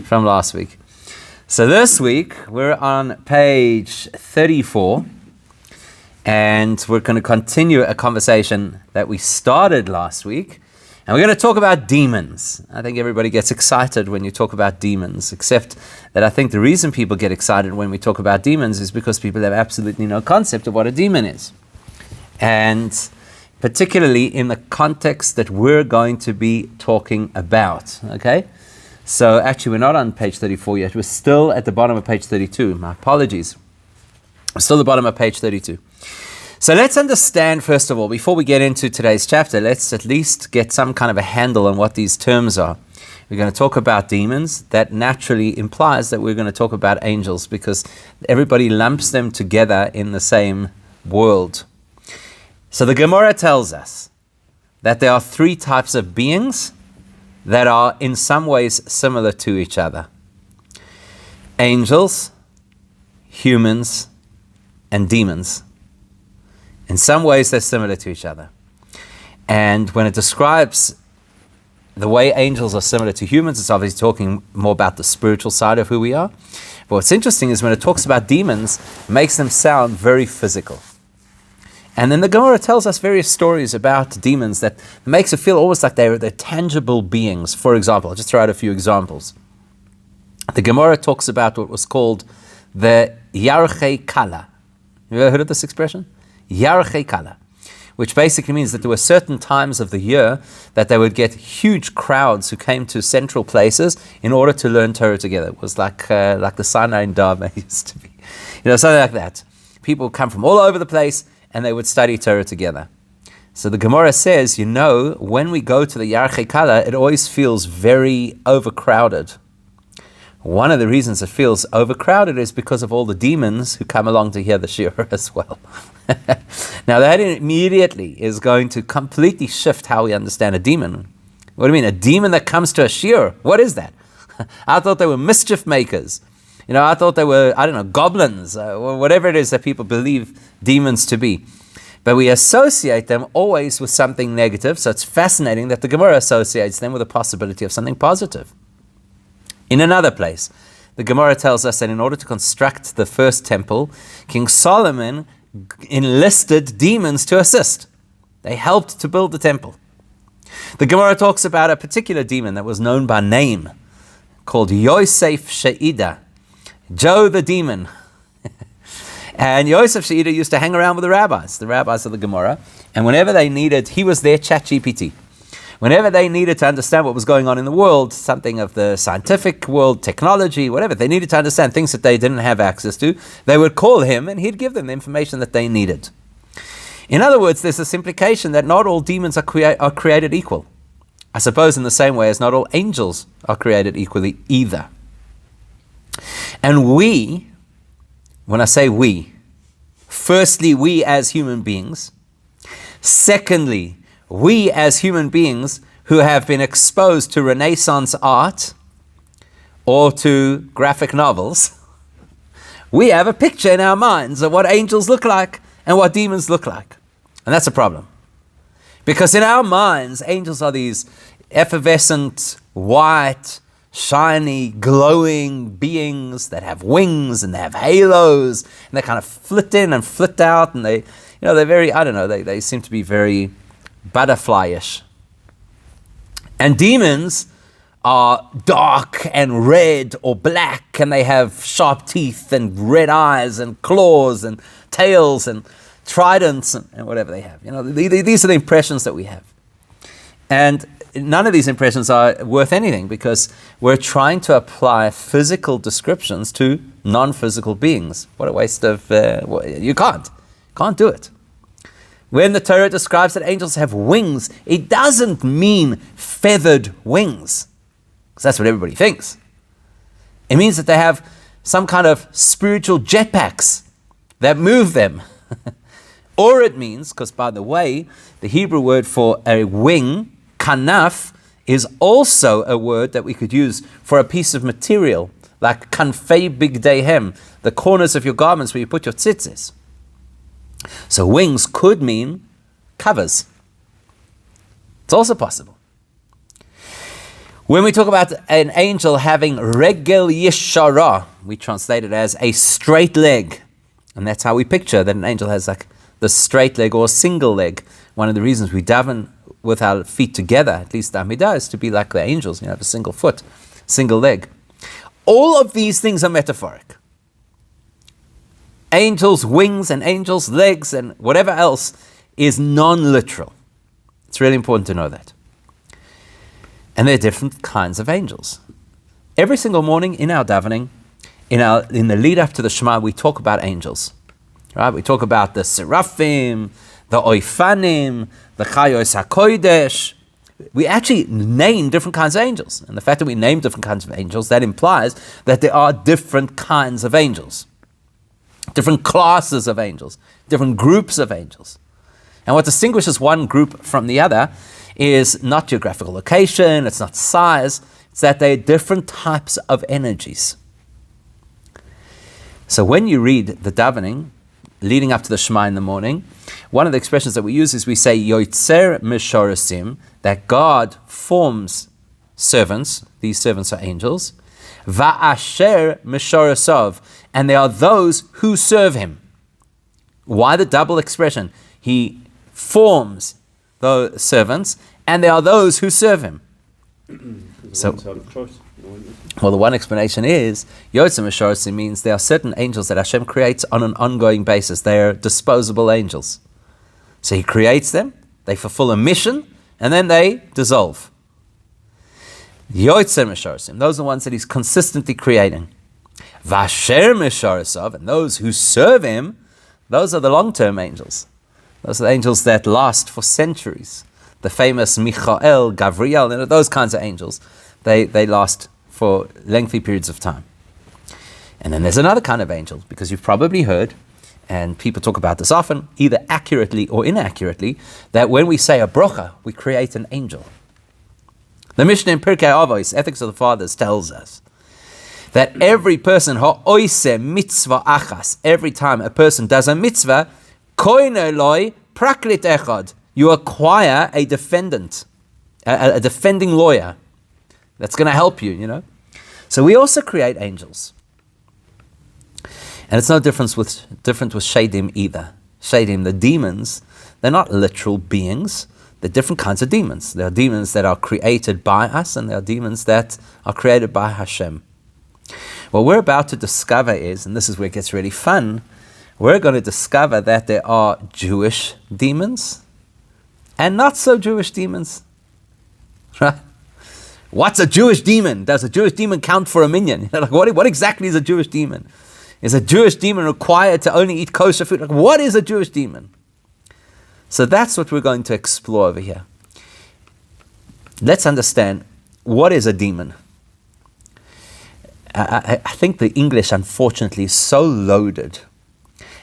from last week. So this week, we're on page 34, and we're going to continue a conversation that we started last week, and we're going to talk about demons. I think everybody gets excited when you talk about demons, except that I think the reason people get excited when we talk about demons is because people have absolutely no concept of what a demon is. And particularly in the context that we're going to be talking about, okay? So actually, we're not on page 34 yet. We're still at the bottom of page 32. My apologies. We're still at the bottom of page 32. So let's understand, first of all, before we get into today's chapter, let's at least get some kind of a handle on what these terms are. We're going to talk about demons. That naturally implies that we're going to talk about angels because everybody lumps them together in the same world. So the Gemara tells us that there are three types of beings that are in some ways similar to each other. Angels, humans, and demons. In some ways they're similar to each other. And when it describes the way angels are similar to humans, it's obviously talking more about the spiritual side of who we are. But what's interesting is when it talks about demons, it makes them sound very physical. And then the Gemara tells us various stories about demons that makes it feel almost like they're tangible beings. For example, I'll just throw out a few examples. The Gemara talks about what was called the Yarchei Kala. You ever heard of this expression? Yarchei Kala, which basically means that there were certain times of the year that they would get huge crowds who came to central places in order to learn Torah together. It was like the Sinai and Dharma used to be. Something like that. People come from all over the place and they would study Torah together. So the Gemara says, when we go to the Yarchei Kala, it always feels very overcrowded. One of the reasons it feels overcrowded is because of all the demons who come along to hear the shiur as well. Now that immediately is going to completely shift how we understand a demon. What do you mean, a demon that comes to a shiur? What is that? I thought they were mischief makers. I thought they were, goblins, or whatever it is that people believe demons to be. But we associate them always with something negative, so it's fascinating that the Gemara associates them with the possibility of something positive. In another place, the Gemara tells us that in order to construct the first temple, King Solomon enlisted demons to assist. They helped to build the temple. The Gemara talks about a particular demon that was known by name, called Yosef She'ida, Joe the demon. And Yosef She'ida used to hang around with the rabbis of the Gemara, and whenever they needed, he was their chat GPT. Whenever they needed to understand what was going on in the world, something of the scientific world, technology, whatever, they needed to understand things that they didn't have access to, they would call him and he'd give them the information that they needed. In other words, there's this implication that not all demons are created equal. I suppose in the same way as not all angels are created equally either. And we, when I say we, firstly, we as human beings, secondly, we as human beings who have been exposed to Renaissance art or to graphic novels, we have a picture in our minds of what angels look like and what demons look like. And that's a problem. Because in our minds, angels are these effervescent, white, shiny, glowing beings that have wings and they have halos and they kind of flit in and flit out and they're very, they seem to be very butterfly-ish. And demons are dark and red or black and they have sharp teeth and red eyes and claws and tails and tridents and whatever they have. These are the impressions that we have. And none of these impressions are worth anything because we're trying to apply physical descriptions to non-physical beings. What a waste of... you can't do it. When the Torah describes that angels have wings, it doesn't mean feathered wings, because that's what everybody thinks. It means that they have some kind of spiritual jetpacks that move them. Or it means, because by the way, the Hebrew word for a wing, kanaf, is also a word that we could use for a piece of material, like kanfei bigdeihem, the corners of your garments where you put your tzitzis. So wings could mean covers. It's also possible. When we talk about an angel having regel yeshara, we translate it as a straight leg. And that's how we picture that an angel has like the straight leg or a single leg. One of the reasons we daven with our feet together, at least the Amidah, is to be like the angels, have a single foot, single leg. All of these things are metaphoric. Angels' wings and angels' legs and whatever else is non-literal. It's really important to know that. And there are different kinds of angels. Every single morning in our davening, in the lead up to the Shema, we talk about angels. Right? We talk about the seraphim, the oifanim, the chayos hakodesh. We actually name different kinds of angels. And the fact that we name different kinds of angels, that implies that there are different kinds of angels. Different classes of angels. Different groups of angels. And what distinguishes one group from the other is not geographical location, it's not size, it's that they are different types of energies. So when you read the davening, leading up to the Shema in the morning, one of the expressions that we use is we say, Yoitzer Mishorasim, that God forms servants, these servants are angels, Va'asher Mishorasov, and they are those who serve him. Why the double expression? He forms those servants, and they are those who serve him. So, well, the one explanation is, Yotzim Mishorasi means there are certain angels that Hashem creates on an ongoing basis. They are disposable angels. So he creates them, they fulfill a mission, and then they dissolve. Yotzim Mishorasi, those are the ones that he's consistently creating. Vasher Mishorasav, and those who serve him, those are the long-term angels. Those are the angels that last for centuries. The famous Michael, Gabriel, those kinds of angels, they last for lengthy periods of time. And then there's another kind of angel, because you've probably heard, and people talk about this often, either accurately or inaccurately, that when we say a bracha, we create an angel. The Mishnah in Pirkei Avos, Ethics of the Fathers, tells us that every person, ha'oise mitzvah achas, every time a person does a mitzvah, koine loi praklit echad, you acquire a defendant, a defending lawyer that's going to help you, So we also create angels. And it's no different with Shadim either. Shadim, the demons, they're not literal beings. They're different kinds of demons. There are demons that are created by us, and there are demons that are created by Hashem. What we're about to discover is, and this is where it gets really fun, we're going to discover that there are Jewish demons and not so Jewish demons. Right? What's a Jewish demon? Does a Jewish demon count for a minyan? What exactly is a Jewish demon? Is a Jewish demon required to only eat kosher food? What is a Jewish demon? So that's what we're going to explore over here. Let's understand, what is a demon? I think the English, unfortunately, is so loaded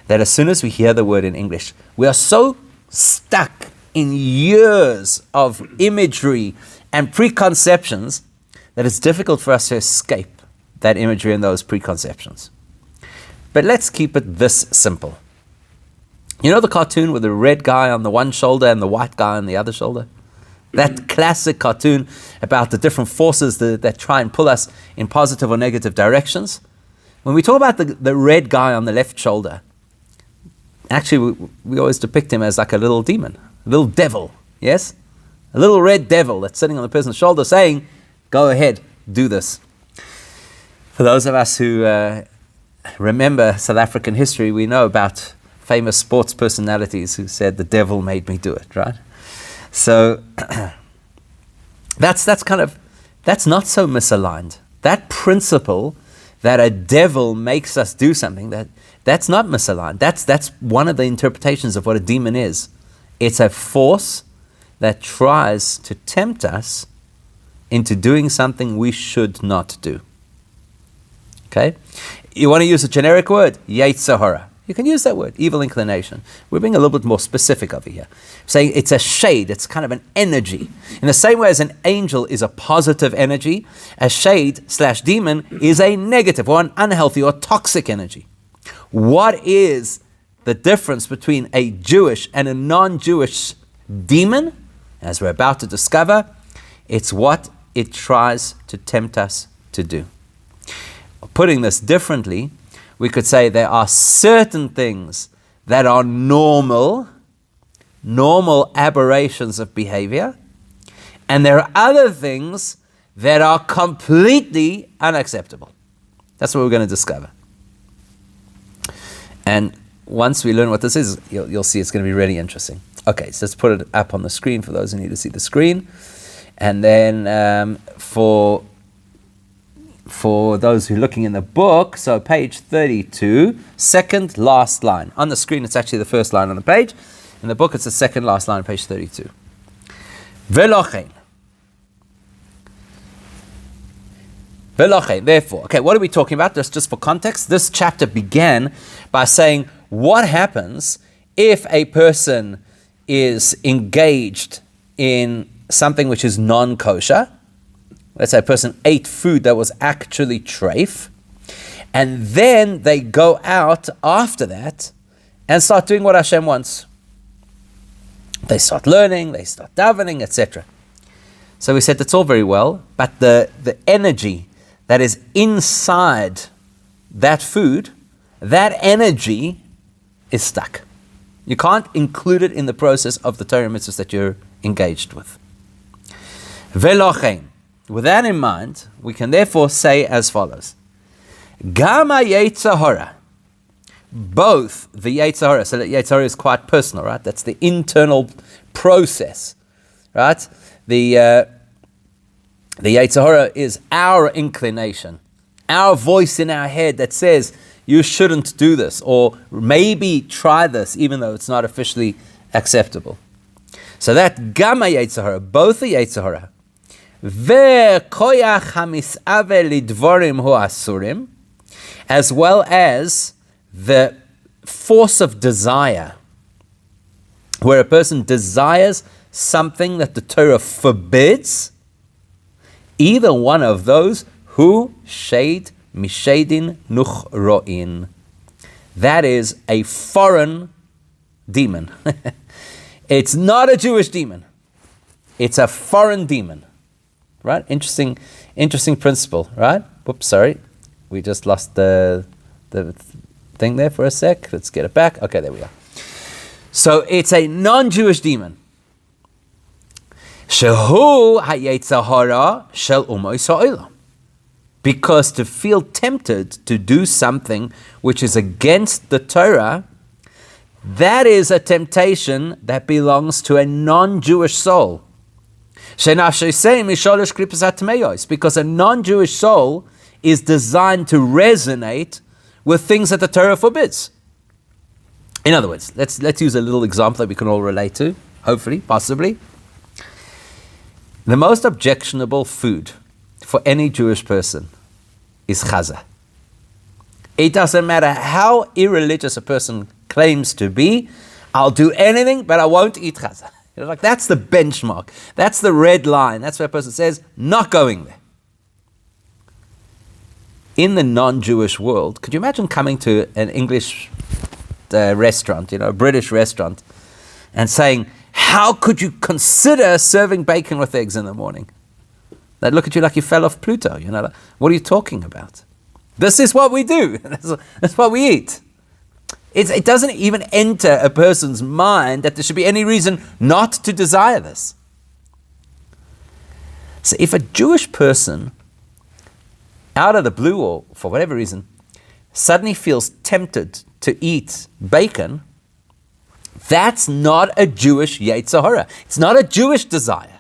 that as soon as we hear the word in English, we are so stuck in years of imagery and preconceptions that it's difficult for us to escape that imagery and those preconceptions. But let's keep it this simple. You know the cartoon with the red guy on the one shoulder and the white guy on the other shoulder? That classic cartoon about the different forces that try and pull us in positive or negative directions. When we talk about the red guy on the left shoulder, actually we always depict him as like a little demon, a little devil, yes? A little red devil that's sitting on the person's shoulder saying, go ahead, do this. For those of us who remember South African history, we know about famous sports personalities who said, the devil made me do it, right? So that's not so misaligned. That principle that a devil makes us do something, that's not misaligned. That's one of the interpretations of what a demon is. It's a force that tries to tempt us into doing something we should not do. Okay? You want to use a generic word? Yetzer hara. You can use that word, evil inclination. We're being a little bit more specific over here. Saying it's a shade, it's kind of an energy. In the same way as an angel is a positive energy, a shade/demon is a negative or an unhealthy or toxic energy. What is the difference between a Jewish and a non-Jewish demon? As we're about to discover, it's what it tries to tempt us to do. Putting this differently, we could say there are certain things that are normal aberrations of behavior, and there are other things that are completely unacceptable. That's what we're going to discover. And once we learn what this is, you'll see it's going to be really interesting. Okay, so let's put it up on the screen for those who need to see the screen. And then for those who are looking in the book, so page 32, second last line. On the screen, it's actually the first line on the page. In the book, it's the second last line, page 32. Velochein. Therefore, okay, what are we talking about? Just for context, this chapter began by saying what happens if a person is engaged in something which is non-kosher. Let's say a person ate food that was actually treif, and then they go out after that and start doing what Hashem wants. They start learning, they start davening, etc. So we said that's all very well, but the energy that is inside that food, that energy is stuck. You can't include it in the process of the Torah mitzvahs that you're engaged with. Velochein. With that in mind, we can therefore say as follows. Gama Yetzer Hara. Both the Yetzer Hara, so the Yetzer Hara is quite personal, right? That's the internal process, right? The Yetzer Hara is our inclination, our voice in our head that says, you shouldn't do this, or maybe try this, even though it's not officially acceptable. So that Gama Yetzer Hara, both the Yetzer Hara, ve'koyach hamis'ave lidvorim hu asurim, as well as the force of desire, where a person desires something that the Torah forbids, either one of those, hu shade mishadin nuchroin. That is a foreign demon. It's not a Jewish demon. It's a foreign demon. Right? Interesting principle, right? Whoops, sorry. We just lost the thing there for a sec. Let's get it back. Okay, there we are. So it's a non-Jewish demon. Shehu hayetzer hara shel umois ha'olam. Because to feel tempted to do something which is against the Torah, that is a temptation that belongs to a non-Jewish soul. Because a non-Jewish soul is designed to resonate with things that the Torah forbids. In other words, let's use a little example that we can all relate to, hopefully, possibly. The most objectionable food for any Jewish person is chaza. It doesn't matter how irreligious a person claims to be, I'll do anything, but I won't eat chaza. Like that's the benchmark. That's the red line. That's where a person says, not going there. In the non-Jewish world, could you imagine coming to an English restaurant, a British restaurant, and saying, how could you consider serving bacon with eggs in the morning? They'd look at you like you fell off Pluto. Like, what are you talking about? This is what we do. That's what we eat. It doesn't even enter a person's mind that there should be any reason not to desire this. So if a Jewish person, out of the blue or for whatever reason, suddenly feels tempted to eat bacon, that's not a Jewish Yetzer Hara. It's not a Jewish desire.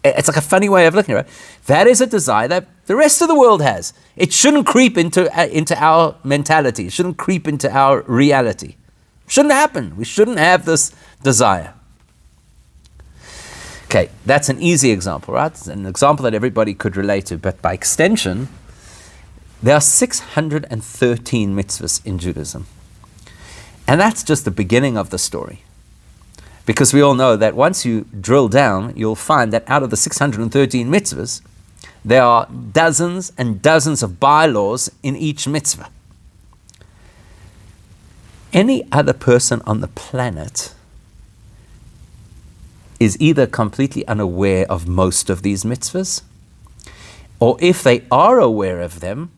It's like a funny way of looking at it. That is a desire that the rest of the world has. It shouldn't creep into our mentality. It shouldn't creep into our reality. It shouldn't happen. We shouldn't have this desire. Okay, that's an easy example, right? It's an example that everybody could relate to. But by extension, there are 613 mitzvahs in Judaism. And that's just the beginning of the story. Because we all know that once you drill down, you'll find that out of the 613 mitzvahs, there are dozens and dozens of bylaws in each mitzvah. Any other person on the planet is either completely unaware of most of these mitzvahs, or if they are aware of them,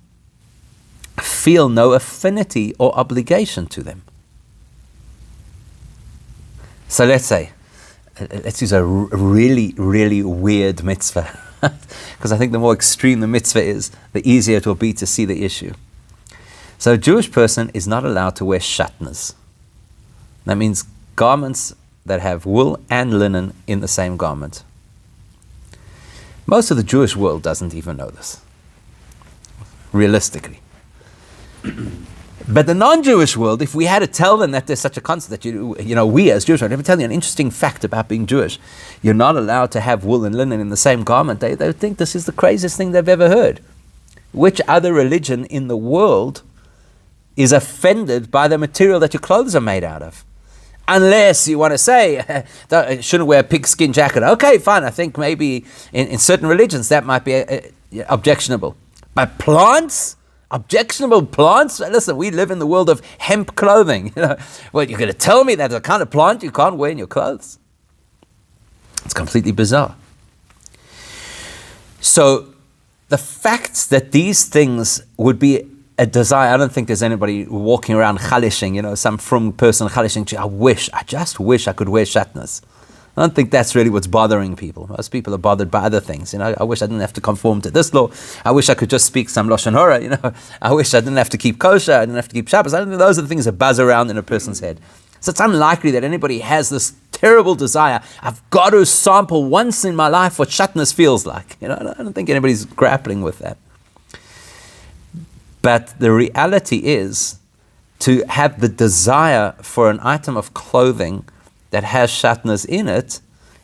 feel no affinity or obligation to them. So let's use a really, really weird mitzvah, because I think the more extreme the mitzvah is, the easier it will be to see the issue. So a Jewish person is not allowed to wear shatnez. That means garments that have wool and linen in the same garment. Most of the Jewish world doesn't even know this, realistically. But the non-Jewish world, if we had to tell them that there's such a concept, that we as Jewish, I'll never tell you an interesting fact about being Jewish. You're not allowed to have wool and linen in the same garment. They would think this is the craziest thing they've ever heard. Which other religion in the world is offended by the material that your clothes are made out of? Unless you want to say, shouldn't wear a pigskin jacket. Okay, fine. I think maybe in certain religions that might be objectionable. But plants? Objectionable plants? Listen, we live in the world of hemp clothing. Well, you're going to tell me that the kind of plant you can't wear in your clothes? It's completely bizarre. So the fact that these things would be a desire, I don't think there's anybody walking around chalishing, some frum person chalishing, I just wish I could wear shatnez. I don't think that's really what's bothering people. Most people are bothered by other things. I wish I didn't have to conform to this law. I wish I could just speak some Lashon Hora. I wish I didn't have to keep kosher. I didn't have to keep Shabbos. I don't think those are the things that buzz around in a person's head. So it's unlikely that anybody has this terrible desire. I've got to sample once in my life what shatnez feels like. I don't think anybody's grappling with that. But the reality is to have the desire for an item of clothing that has shatnez in it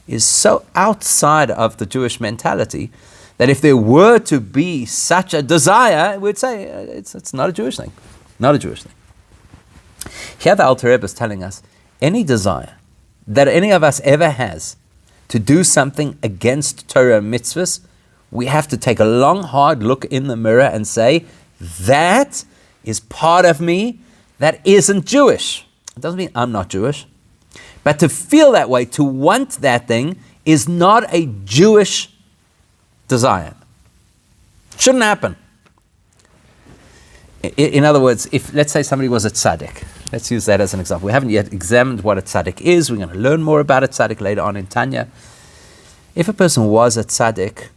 is so outside of the Jewish mentality that if there were to be such a desire, we'd say it's not a Jewish thing. Not a Jewish thing. Here the Alter Rebbe is telling us, any desire that any of us ever has to do something against Torah mitzvahs, we have to take a long, hard look in the mirror and say, that is part of me that isn't Jewish. It doesn't mean I'm not Jewish. But to feel that way, to want that thing, is not a Jewish desire. It shouldn't happen. In other words, if let's say somebody was a tzaddik, let's use that as an example. We haven't yet examined what a tzaddik is. We're going to learn more about a tzaddik later on in Tanya. If a person was a tzaddik,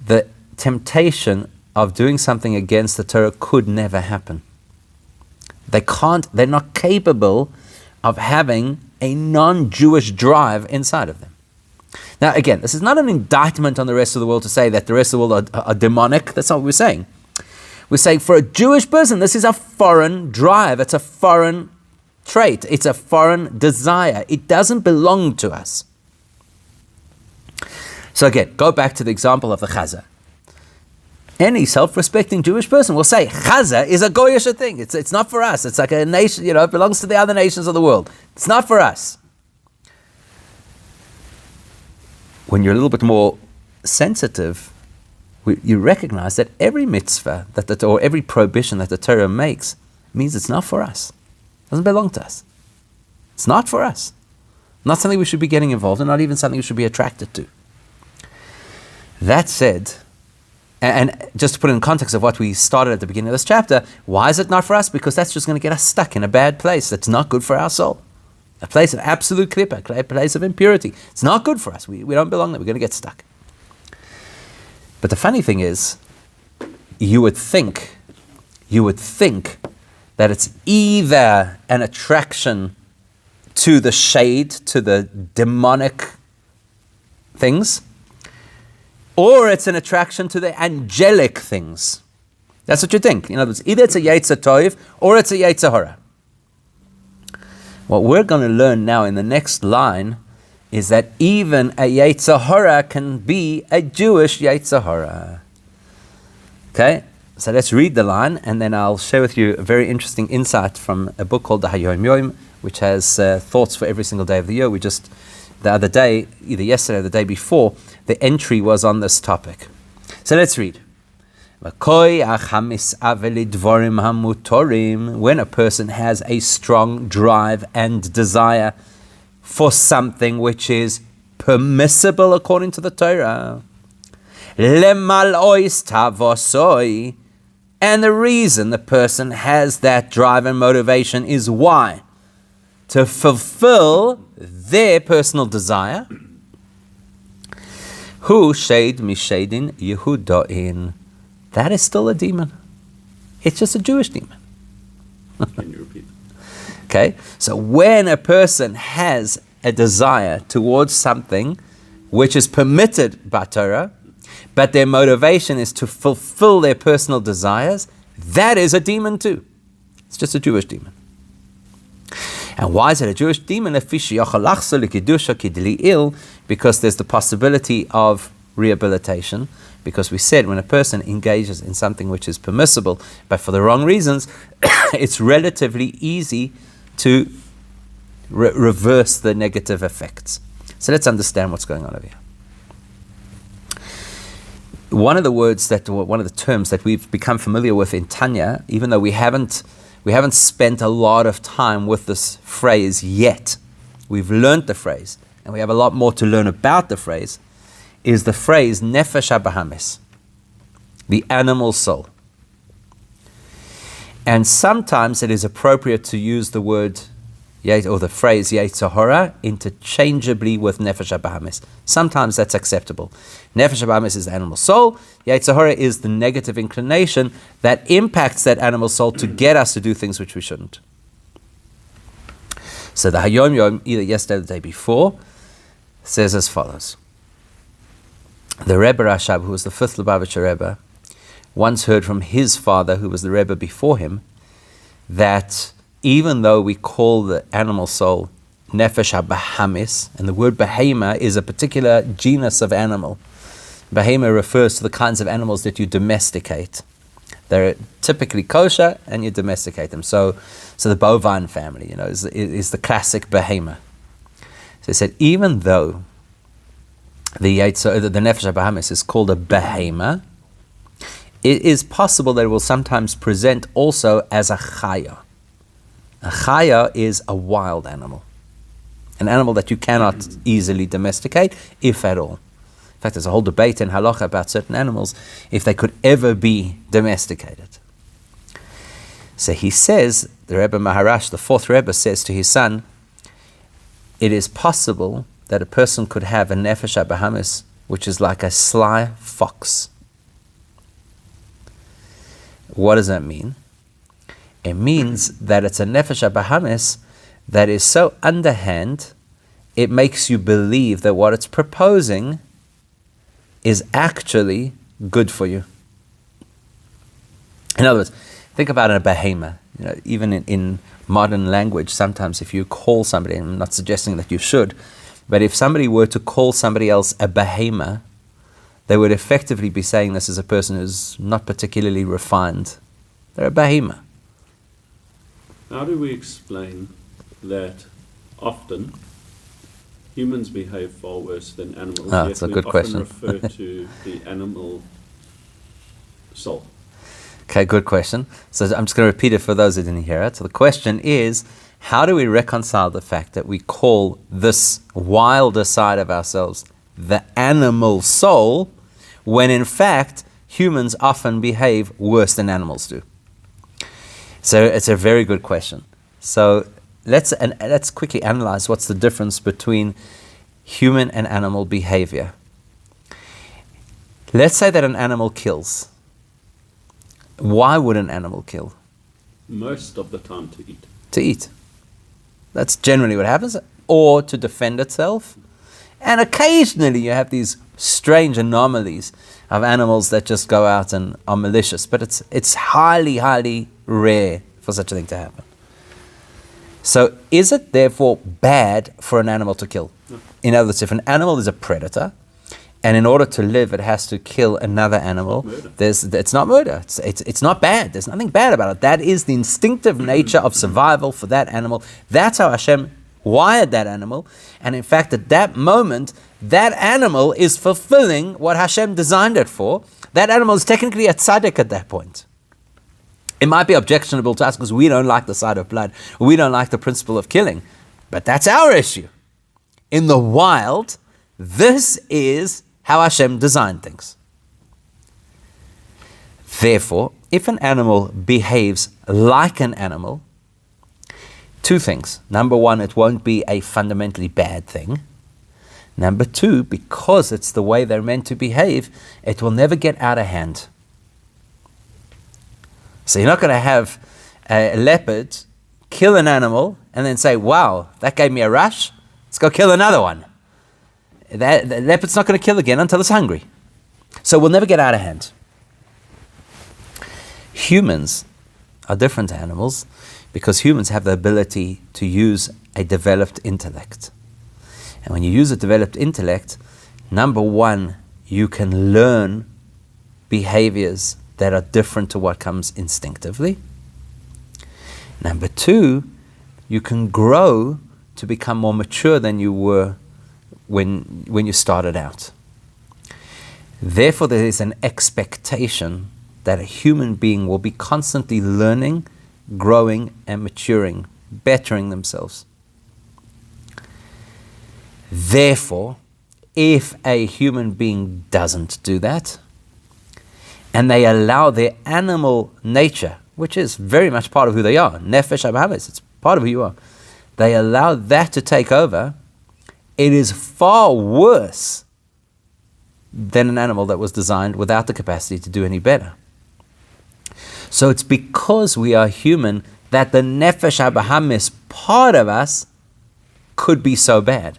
the temptation of doing something against the Torah could never happen. They're not capable of having a non-Jewish drive inside of them. Now again, this is not an indictment on the rest of the world to say that the rest of the world are demonic. That's not what we're saying. We're saying for a Jewish person, this is a foreign drive. It's a foreign trait. It's a foreign desire. It doesn't belong to us. So again, go back to the example of the chazar. Any self-respecting Jewish person will say, chazar is a goyish thing. It's not for us. It's like a nation, it belongs to the other nations of the world. It's not for us. When you're a little bit more sensitive, you recognize that every mitzvah or every prohibition that the Torah makes means it's not for us. It doesn't belong to us. It's not for us. Not something we should be getting involved in, not even something we should be attracted to. That said, and just to put it in context of what we started at the beginning of this chapter, why is it not for us? Because that's just going to get us stuck in a bad place that's not good for our soul. A place of absolute klippa, a place of impurity. It's not good for us. We don't belong there. We're going to get stuck. But the funny thing is, you would think that it's either an attraction to the shade, to the demonic things, or it's an attraction to the angelic things. That's what you think. In other words, either it's a Yetzer Tov or it's a Yetzer Hora. What we're going to learn now in the next line is that even a Yetzer Hora can be a Jewish Yetzer Hora. Okay? So let's read the line, and then I'll share with you a very interesting insight from a book called the Hayom Yom, which has thoughts for every single day of the year. The other day, either yesterday or the day before, the entry was on this topic. So let's read. When a person has a strong drive and desire for something which is permissible according to the Torah. Lemalois tavosoi. And the reason the person has that drive and motivation is why? To fulfill their personal desire. Hu shade mishadin Yehudoin. That is still a demon. It's just a Jewish demon. Can you repeat? Okay, so when a person has a desire towards something which is permitted by Torah, but their motivation is to fulfill their personal desires, that is a demon too. It's just a Jewish demon. And why is it a Jewish demon? Because there's the possibility of rehabilitation. Because we said when a person engages in something which is permissible, but for the wrong reasons, it's relatively easy to reverse the negative effects. So let's understand what's going on over here. One of the terms that we've become familiar with in Tanya, even though we haven't spent a lot of time with this phrase yet, we've learned the phrase, and we have a lot more to learn about the phrase, is the phrase nefesh habahamis, the animal soul. And sometimes it is appropriate to use the word or the phrase Yetzer Hara interchangeably with nefesh habahamis. Sometimes that's acceptable. Nefesh habahamis is the animal soul. Yetzer Hara is the negative inclination that impacts that animal soul to get us to do things which we shouldn't. So the Hayom Yom, either yesterday or the day before, says as follows. The Rebbe Rashab, who was the 5th Lubavitcher Rebbe, once heard from his father, who was the Rebbe before him, that even though we call the animal soul nefesh habahamis, and the word behema is a particular genus of animal. Behema refers to the kinds of animals that you domesticate. They're typically kosher, and you domesticate them. So the bovine family, is the classic behema. So he said, even though the nefesh habahamis is called a behema, it is possible that it will sometimes present also as a chaya. A chaya is a wild animal, an animal that you cannot easily domesticate, if at all. In fact, there's a whole debate in halacha about certain animals, if they could ever be domesticated. So he says, the Rebbe Maharash, the 4th Rebbe, says to his son, it is possible that a person could have a nefesh habahamis, which is like a sly fox. What does that mean? It means that it's a nefesh habahamis that is so underhand, it makes you believe that what it's proposing is actually good for you. In other words, think about a behema. Even in modern language, sometimes if you call somebody, and I'm not suggesting that you should, but if somebody were to call somebody else a behema, they would effectively be saying this is a person who's not particularly refined. They're a behema. How do we explain that often humans behave far worse than animals? That's a good question. We often refer to the animal soul. Okay, good question. So I'm just going to repeat it for those who didn't hear it. So the question is, how do we reconcile the fact that we call this wilder side of ourselves the animal soul, when in fact humans often behave worse than animals do? So it's a very good question. So let's quickly analyze what's the difference between human and animal behavior. Let's say that an animal kills. Why would an animal kill? Most of the time to eat. To eat. That's generally what happens. Or to defend itself. And occasionally you have these strange anomalies of animals that just go out and are malicious. But it's highly, highly rare for such a thing to happen. So is it therefore bad for an animal to kill? No. In other words, if an animal is a predator, and in order to live, it has to kill another animal, it's not murder. It's not bad. There's nothing bad about it. That is the instinctive nature of survival for that animal. That's how Hashem wired that animal. And in fact, at that moment, that animal is fulfilling what Hashem designed it for. That animal is technically a tzaddik at that point. It might be objectionable to us because we don't like the sight of blood. We don't like the principle of killing. But that's our issue. In the wild, This is how Hashem designed things. Therefore, if an animal behaves like an animal, two things. Number one, it won't be a fundamentally bad thing. Number two, because it's the way they're meant to behave, it will never get out of hand. So you're not going to have a leopard kill an animal and then say, wow, that gave me a rush, let's go kill another one. The leopard's not going to kill again until it's hungry. So we'll never get out of hand. Humans are different to animals because humans have the ability to use a developed intellect. And when you use a developed intellect, number one, you can learn behaviors that are different to what comes instinctively. Number two, you can grow to become more mature than you were when you started out. Therefore, there is an expectation that a human being will be constantly learning, growing, and maturing, bettering themselves. Therefore, if a human being doesn't do that, and they allow their animal nature, which is very much part of who they are, nefesh habahamis, it's part of who you are, they allow that to take over, it is far worse than an animal that was designed without the capacity to do any better. So it's because we are human that the nefesh habahamis part of us could be so bad.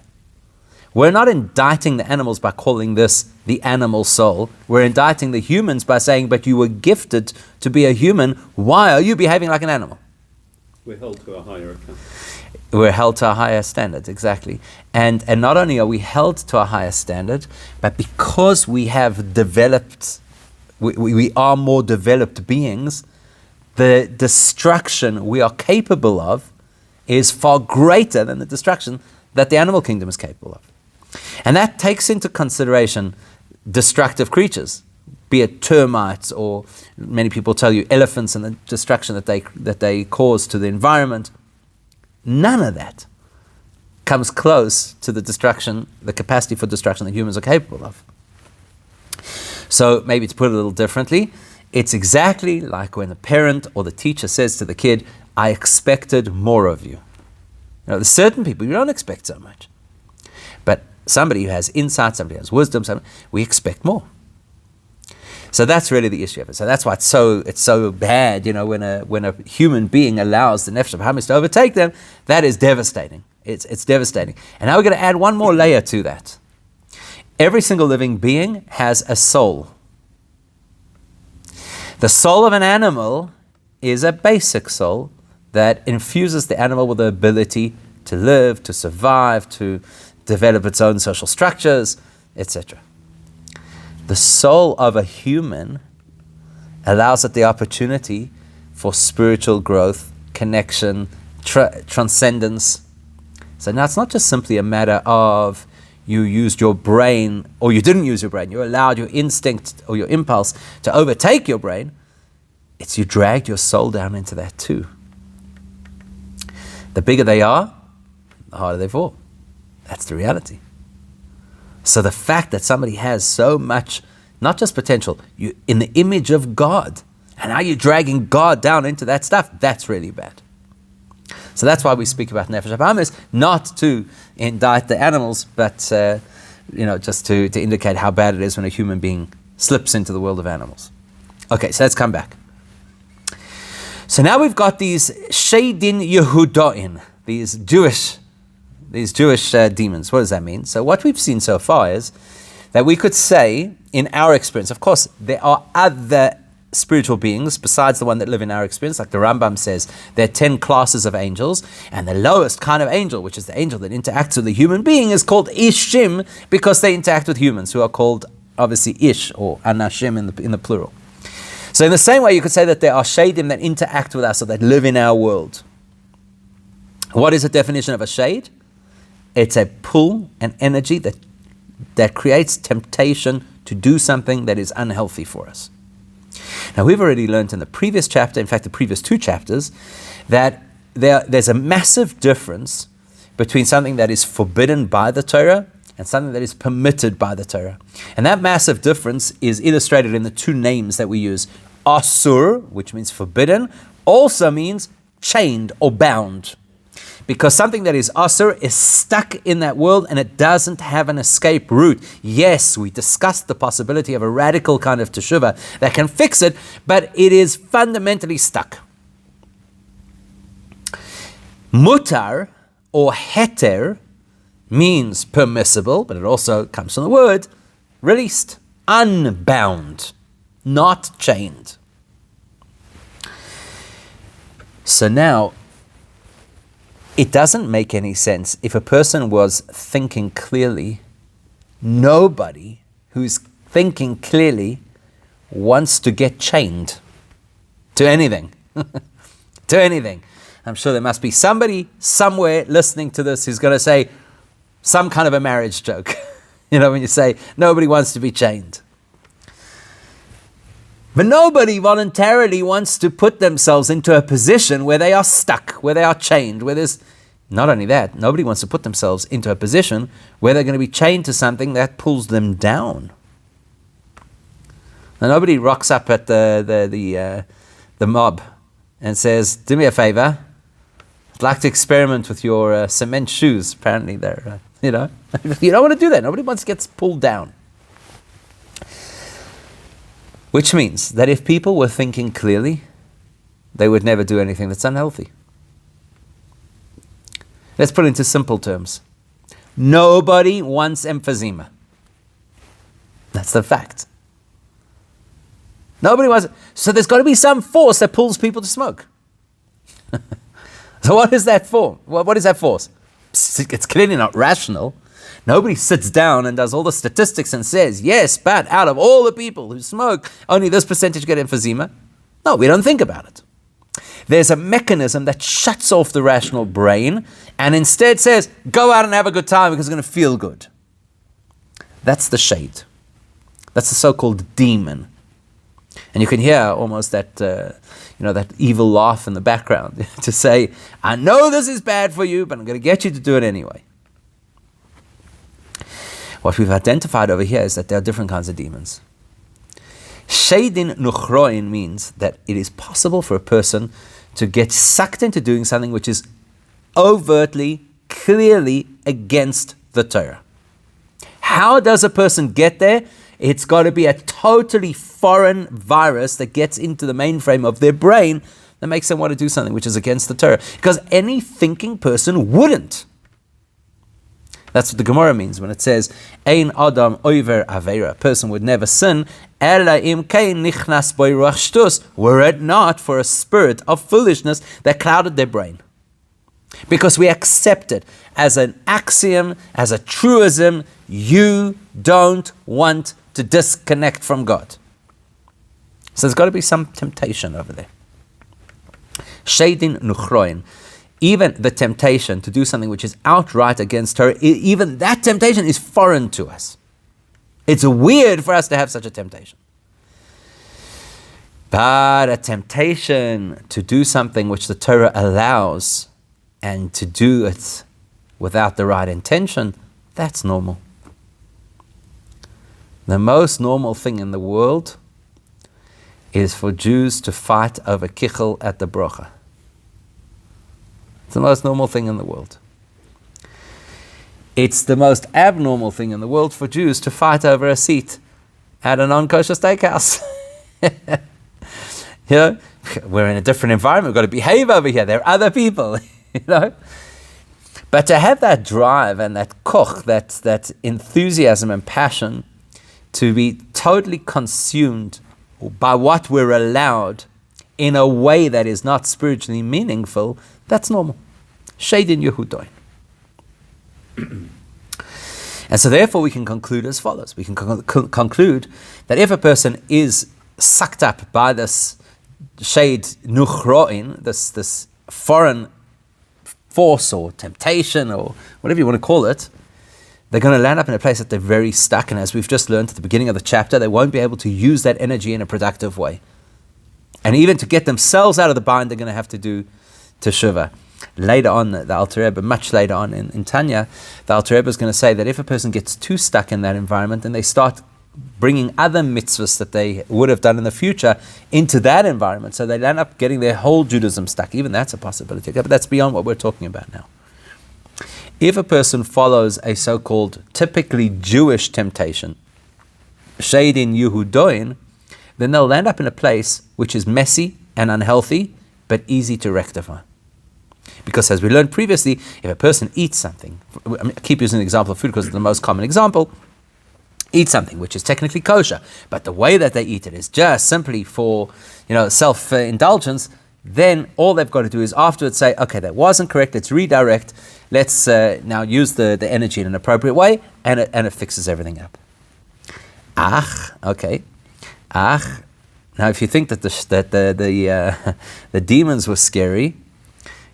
We're not indicting the animals by calling this the animal soul. We're indicting the humans by saying, but you were gifted to be a human. Why are you behaving like an animal? We're held to a higher account. We're held to a higher standard, exactly. And not only are we held to a higher standard, but because we have developed, we are more developed beings, the destruction we are capable of is far greater than the destruction that the animal kingdom is capable of. And that takes into consideration destructive creatures, be it termites or many people tell you elephants and the destruction that they cause to the environment. None of that comes close to the destruction, the capacity for destruction that humans are capable of. So maybe to put it a little differently, it's exactly like when the parent or the teacher says to the kid, I expected more of you. There's certain people you don't expect so much. But somebody who has insight, somebody who has wisdom, we expect more. So that's really the issue of it. So that's why it's so bad, when a human being allows the nefesh habahamis to overtake them, that is devastating. It's devastating. And now we're going to add one more layer to that. Every single living being has a soul. The soul of an animal is a basic soul that infuses the animal with the ability to live, to survive, to develop its own social structures, etc. The soul of a human allows it the opportunity for spiritual growth, connection, transcendence. So now it's not just simply a matter of you used your brain or you didn't use your brain. You allowed your instinct or your impulse to overtake your brain. It's you dragged your soul down into that too. The bigger they are, the harder they fall. That's the reality. So the fact that somebody has so much, not just potential, you in the image of God, and now you're dragging God down into that stuff, that's really bad. So that's why we speak about nefesh habahamis, not to indict the animals, but just to indicate how bad it is when a human being slips into the world of animals. Okay, so let's come back. So now we've got these Sheidin Yehudoin, these Jewish demons. What does that mean? So what we've seen so far is that we could say, in our experience, of course, there are other spiritual beings besides the one that live in our experience. Like the Rambam says, there are 10 classes of angels, and the lowest kind of angel, which is the angel that interacts with a human being, is called Ishim, because they interact with humans, who are called, obviously, Ish, or Anashim in the plural. So in the same way, you could say that there are Sheidim that interact with us, or that live in our world. What is the definition of a shade? It's a pull, an energy that creates temptation to do something that is unhealthy for us. Now, we've already learned in the previous chapter, in fact, the previous 2 chapters, that there's a massive difference between something that is forbidden by the Torah and something that is permitted by the Torah. And that massive difference is illustrated in the two names that we use. Asur, which means forbidden, also means chained or bound. Because something that is asur is stuck in that world and it doesn't have an escape route. Yes, we discussed the possibility of a radical kind of teshuvah that can fix it, but it is fundamentally stuck. Mutar or heter means permissible, but it also comes from the word released, unbound, not chained. So now, it doesn't make any sense if a person was thinking clearly. Nobody who's thinking clearly wants to get chained to anything. To anything. I'm sure there must be somebody somewhere listening to this who's going to say some kind of a marriage joke. You know, when you say nobody wants to be chained. But nobody voluntarily wants to put themselves into a position where they are stuck, where they are chained, where there's, not only that, nobody wants to put themselves into a position where they're going to be chained to something that pulls them down. Now, nobody rocks up at the mob and says, do me a favor, I'd like to experiment with your cement shoes. Apparently they're, you don't want to do that. Nobody wants to get pulled down. Which means that if people were thinking clearly, they would never do anything that's unhealthy. Let's put it into simple terms. Nobody wants emphysema. That's the fact. Nobody wants it. So there's got to be some force that pulls people to smoke. So what is that for? What is that force? It's clearly not rational. Nobody sits down and does all the statistics and says, yes, but out of all the people who smoke, only this percentage get emphysema. No, we don't think about it. There's a mechanism that shuts off the rational brain and instead says, go out and have a good time because it's going to feel good. That's the shade. That's the so-called demon. And you can hear almost that, that evil laugh in the background to say, I know this is bad for you, but I'm going to get you to do it anyway. What we've identified over here is that there are different kinds of demons. Sheidin nuchroin means that it is possible for a person to get sucked into doing something which is overtly, clearly against the Torah. How does a person get there? It's got to be a totally foreign virus that gets into the mainframe of their brain that makes them want to do something which is against the Torah. Because any thinking person wouldn't. That's what the Gemara means when it says, Ein Adam over Avera. A person would never sin, Ela im kein nichnas boi ruach shtus, were it not for a spirit of foolishness that clouded their brain. Because we accept it as an axiom, as a truism, you don't want to disconnect from God. So there's got to be some temptation over there. Sheidin nuchroin. Even the temptation to do something which is outright against her, even that temptation is foreign to us. It's weird for us to have such a temptation. But a temptation to do something which the Torah allows and to do it without the right intention, that's normal. The most normal thing in the world is for Jews to fight over kichel at the brocha. It's the most normal thing in the world. It's the most abnormal thing in the world for Jews to fight over a seat at a non-kosher steakhouse. We're in a different environment. We've got to behave over here. There are other people, But to have that drive and that koch, that enthusiasm and passion to be totally consumed by what we're allowed in a way that is not spiritually meaningful, that's normal. Sheidin Yehudoin. And so therefore we can conclude as follows. We can conclude that if a person is sucked up by this shade nuchroin, this foreign force or temptation or whatever you want to call it, they're going to land up in a place that they're very stuck. And as we've just learned at the beginning of the chapter, they won't be able to use that energy in a productive way. And even to get themselves out of the bind, they're going to have to do teshuvah. Later on, the Alter Rebbe, much later on in Tanya, the Alter Rebbe is going to say that if a person gets too stuck in that environment, then they start bringing other mitzvahs that they would have done in the future into that environment. So they end up getting their whole Judaism stuck. Even that's a possibility. Okay, but that's beyond what we're talking about now. If a person follows a so-called typically Jewish temptation, Sheidin Yehudoin, then they'll land up in a place which is messy and unhealthy, but easy to rectify. Because as we learned previously, if a person eats something, I keep using the example of food because it's the most common example, eat something which is technically kosher, but the way that they eat it is just simply for, self-indulgence, then all they've got to do is afterwards say, okay, that wasn't correct, let's redirect, let's now use the energy in an appropriate way, and it fixes everything up. Now if you think that the demons were scary,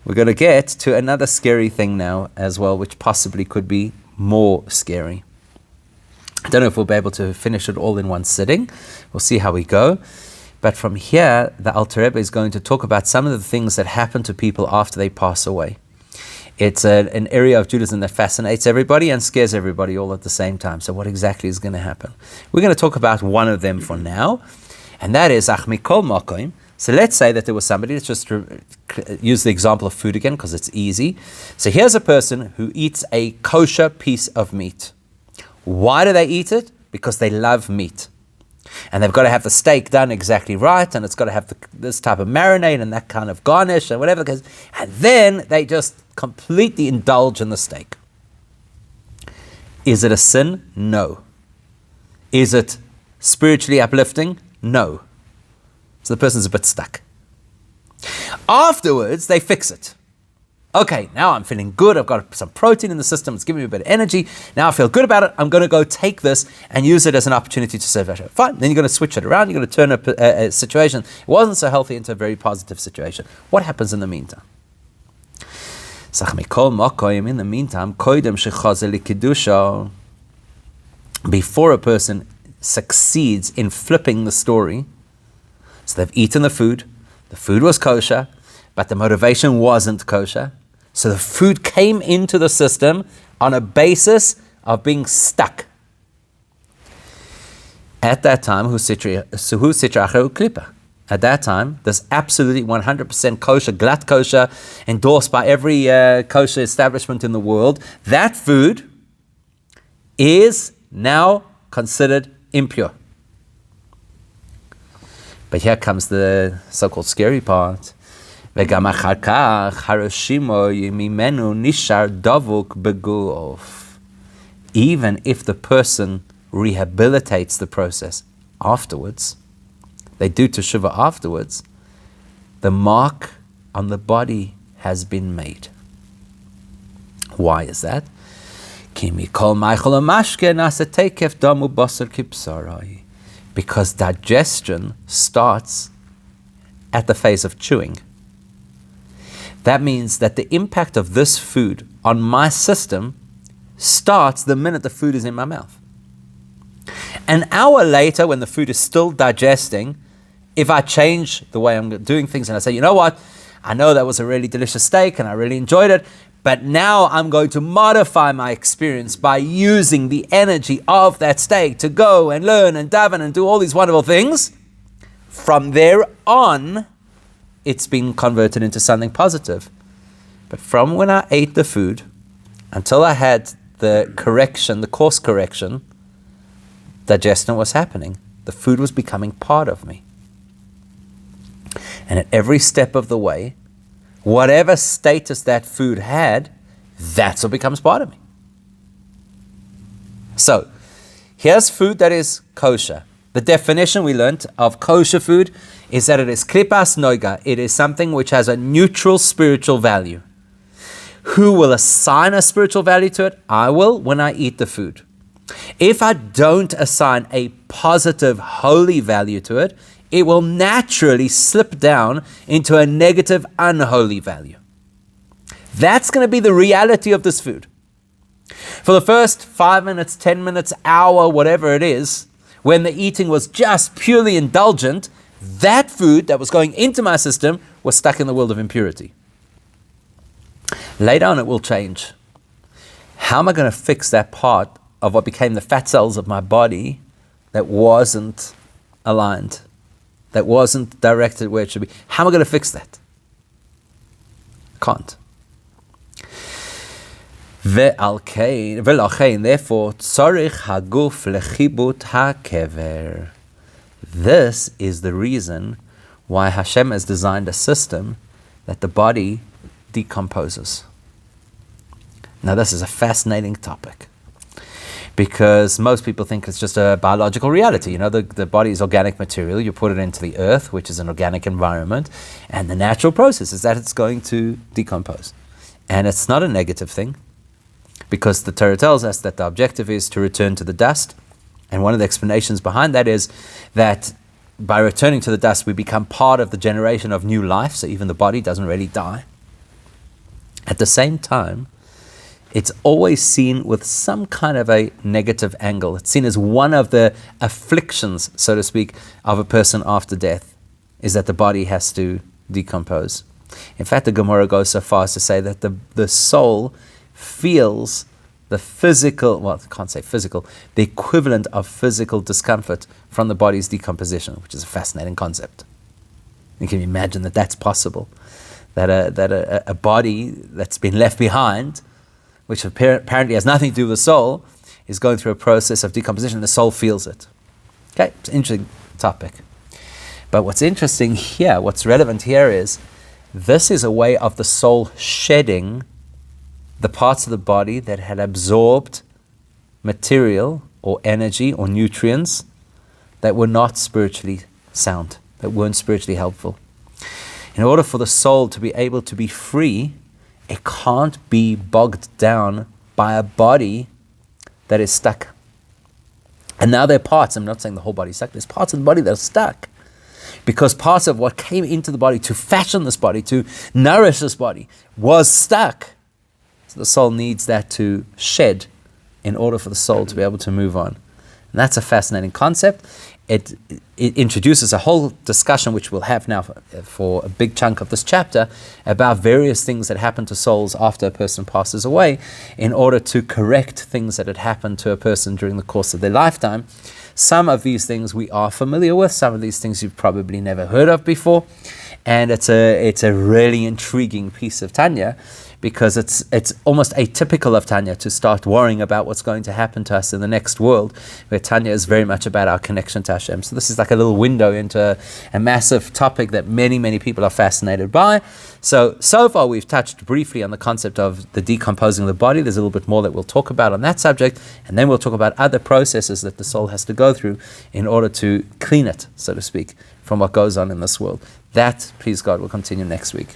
we're going to get to another scary thing now as well, which possibly could be more scary. I don't know if we'll be able to finish it all in one sitting. We'll see how we go. But from here, the Alter Rebbe is going to talk about some of the things that happen to people after they pass away. It's an area of Judaism that fascinates everybody and scares everybody all at the same time. So what exactly is going to happen? We're going to talk about one of them for now, and that is Ach Mikol Makom. So let's say that there was somebody, let's just use the example of food again because it's easy. So here's a person who eats a kosher piece of meat. Why do they eat it? Because they love meat. And they've got to have the steak done exactly right, and it's got to have this type of marinade and that kind of garnish and whatever. And then they just completely indulge in the steak. Is it a sin? No. Is it spiritually uplifting? No. So the person's a bit stuck. Afterwards, they fix it. Okay, now I'm feeling good. I've got some protein in the system. It's giving me a bit of energy. Now I feel good about it. I'm going to go take this and use it as an opportunity to serve Hashem. Fine. Then you're going to switch it around. You're going to turn a situation it wasn't so healthy into a very positive situation. What happens in the meantime? In the meantime, before a person succeeds in flipping the story, so they've eaten the food was kosher, but the motivation wasn't kosher. So the food came into the system on a basis of being stuck. At that time, at that time, this absolutely 100% kosher, glatt kosher, endorsed by every kosher establishment in the world, that food is now considered impure. But here comes the so-called scary part. Even if the person rehabilitates the process afterwards, they do teshuvah afterwards, the mark on the body has been made. Why is that? Because digestion starts at the phase of chewing. That means that the impact of this food on my system starts the minute the food is in my mouth. An hour later, when the food is still digesting, if I change the way I'm doing things and I say, you know what, I know that was a really delicious steak and I really enjoyed it, but now I'm going to modify my experience by using the energy of that steak to go and learn and daven and do all these wonderful things. From there on, it's been converted into something positive. But from when I ate the food until I had the correction, the course correction, digestion was happening. The food was becoming part of me. And at every step of the way, whatever status that food had, that's what becomes part of me. So, here's food that is kosher. The definition we learned of kosher food is that it is klipas noiga. It is something which has a neutral spiritual value. Who will assign a spiritual value to it? I will when I eat the food. If I don't assign a positive, holy value to it, it will naturally slip down into a negative, unholy value. That's going to be the reality of this food. For the first 5 minutes, 10 minutes, hour, whatever it is, when the eating was just purely indulgent, that food that was going into my system was stuck in the world of impurity. Later on, it will change. How am I going to fix that part of what became the fat cells of my body that wasn't aligned, that wasn't directed where it should be? How am I going to fix that? Can't. Therefore, tzorich haguf lechibut hakever. This is the reason why Hashem has designed a system that the body decomposes. Now, this is a fascinating topic because most people think it's just a biological reality. The body is organic material. You put it into the earth, which is an organic environment, and the natural process is that it's going to decompose. And it's not a negative thing because the Torah tells us that the objective is to return to the dust. And one of the explanations behind that is that by returning to the dust, we become part of the generation of new life, so even the body doesn't really die. At the same time, it's always seen with some kind of a negative angle. It's seen as one of the afflictions, so to speak, of a person after death, is that the body has to decompose. In fact, the Gemara goes so far as to say that the soul feels the physical, well, I can't say physical, the equivalent of physical discomfort from the body's decomposition, which is a fascinating concept. You can imagine that that's possible, that a body that's been left behind, which apparently has nothing to do with the soul, is going through a process of decomposition. The soul feels it. Okay, it's an interesting topic. But what's interesting here, what's relevant here is, this is a way of the soul shedding the parts of the body that had absorbed material or energy or nutrients that were not spiritually sound, that weren't spiritually helpful. In order for the soul to be able to be free, it can't be bogged down by a body that is stuck. And now there are parts, I'm not saying the whole body is stuck, there's parts of the body that are stuck. Because parts of what came into the body to fashion this body, to nourish this body, was stuck. So the soul needs that to shed in order for the soul to be able to move on. And that's a fascinating concept. It introduces a whole discussion, which we'll have now for a big chunk of this chapter, about various things that happen to souls after a person passes away in order to correct things that had happened to a person during the course of their lifetime. Some of these things we are familiar with, some of these things you've probably never heard of before, and it's a really intriguing piece of Tanya, because it's almost atypical of Tanya to start worrying about what's going to happen to us in the next world, where Tanya is very much about our connection to Hashem. So this is like a little window into a massive topic that many, many people are fascinated by. So far we've touched briefly on the concept of the decomposing of the body. There's a little bit more that we'll talk about on that subject, and then we'll talk about other processes that the soul has to go through in order to clean it, so to speak, from what goes on in this world. That, please God, will continue next week.